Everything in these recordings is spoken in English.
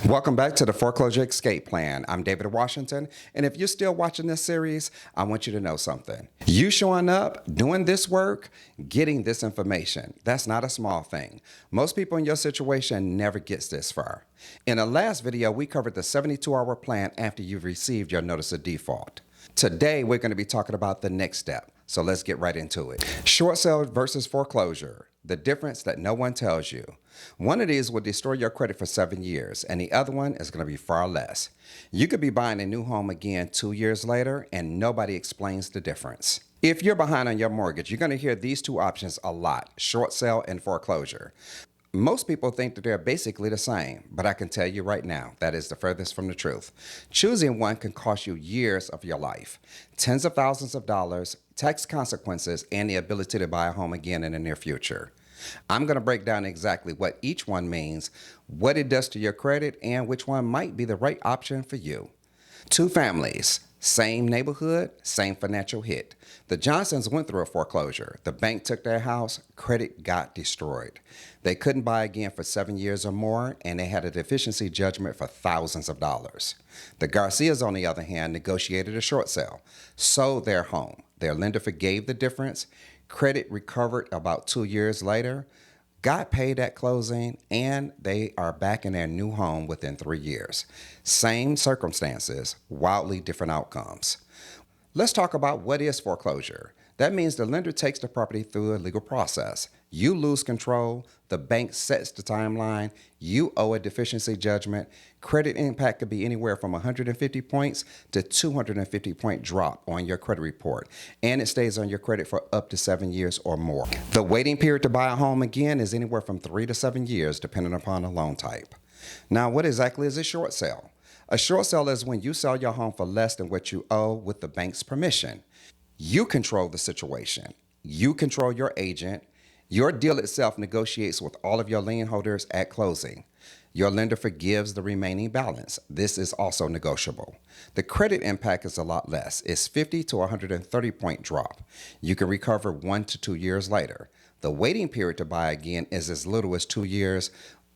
Welcome back to the Foreclosure Escape Plan. I'm David Washington, and if you're still watching this series, I want you to know something. You showing up, doing this work, getting this information, that's not a small thing. Most people in your situation never gets this far. In the last video, we covered the 72-hour plan after you've received your notice of default. Today, we're going to be talking about the next step, so let's get right into it. Short sale versus foreclosure, the difference that no one tells you. One of these will destroy your credit for 7 years, and the other one is going to be far less. You could be buying a new home again 2 years later, and nobody explains the difference. If you're behind on your mortgage, you're going to hear these two options a lot, short sale and foreclosure. Most people think that they're basically the same, but I can tell you right now, that is the furthest from the truth. Choosing one can cost you years of your life, tens of thousands of dollars, tax consequences, and the ability to buy a home again in the near future. I'm going to break down exactly what each one means, what it does to your credit, and which one might be the right option for you. Two families, same neighborhood, same financial hit. The Johnsons went through a foreclosure. The bank took their house, credit got destroyed. They couldn't buy again for 7 years or more, and they had a deficiency judgment for thousands of dollars. The Garcias, on the other hand, negotiated a short sale, sold their home. Their lender forgave the difference. Credit recovered about 2 years later, got paid at closing, and they are back in their new home within 3 years. Same circumstances, wildly different outcomes. Let's talk about what is foreclosure. That means the lender takes the property through a legal process. You lose control, the bank sets the timeline, you owe a deficiency judgment. Credit impact could be anywhere from 150 points to 250 point drop on your credit report, and it stays on your credit for up to 7 years or more. The waiting period to buy a home again is anywhere from 3 to 7 years, depending upon the loan type. Now, what exactly is a short sale? A short sale is when you sell your home for less than what you owe with the bank's permission. You control the situation. You control your agent. Your deal itself negotiates with all of your lien holders at closing. Your lender forgives the remaining balance. This is also negotiable. The credit impact is a lot less. It's 50 to 130 point drop. You can recover 1 to 2 years later. The waiting period to buy again is as little as 2 years,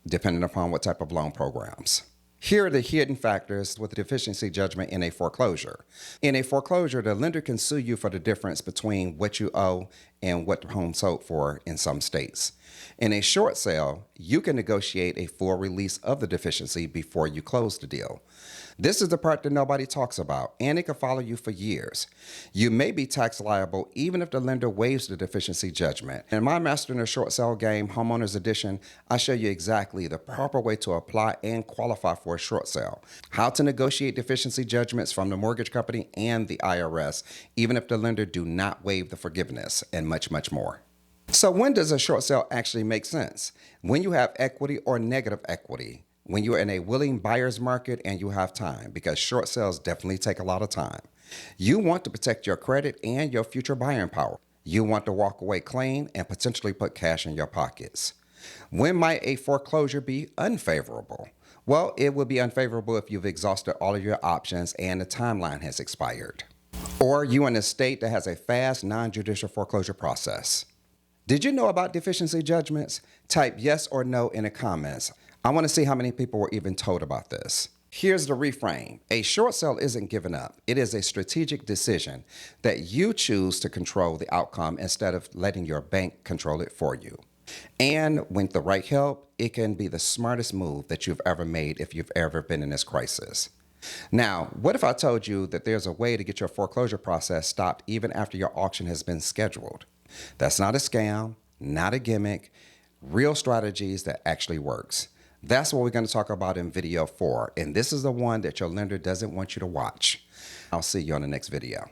depending upon what type of loan programs. Here are the hidden factors with the deficiency judgment in a foreclosure. In a foreclosure, the lender can sue you for the difference between what you owe and what the home sold for in some states. In a short sale, you can negotiate a full release of the deficiency before you close the deal. This is the part that nobody talks about, and it can follow you for years. You may be tax liable even if the lender waives the deficiency judgment. In my Mastering the Short Sale Game, Homeowners Edition, I show you exactly the proper way to apply and qualify for a short sale, how to negotiate deficiency judgments from the mortgage company and the IRS, even if the lender do not waive the forgiveness, and much, much more. So when does a short sale actually make sense? When you have equity or negative equity. When you're in a willing buyer's market and you have time, because short sales definitely take a lot of time. You want to protect your credit and your future buying power. You want to walk away clean and potentially put cash in your pockets. When might a foreclosure be unfavorable? Well, it will be unfavorable if you've exhausted all of your options and the timeline has expired. Or you're in a state that has a fast, non-judicial foreclosure process. Did you know about deficiency judgments? Type yes or no in the comments. I want to see how many people were even told about this. Here's the reframe. A short sale isn't giving up. It is a strategic decision that you choose to control the outcome instead of letting your bank control it for you. And with the right help, it can be the smartest move that you've ever made if you've ever been in this crisis. Now, what if I told you that there's a way to get your foreclosure process stopped even after your auction has been scheduled? That's not a scam, not a gimmick, real strategies that actually works. That's what we're going to talk about in video 4, and this is the one that your lender doesn't want you to watch. I'll see you on the next video.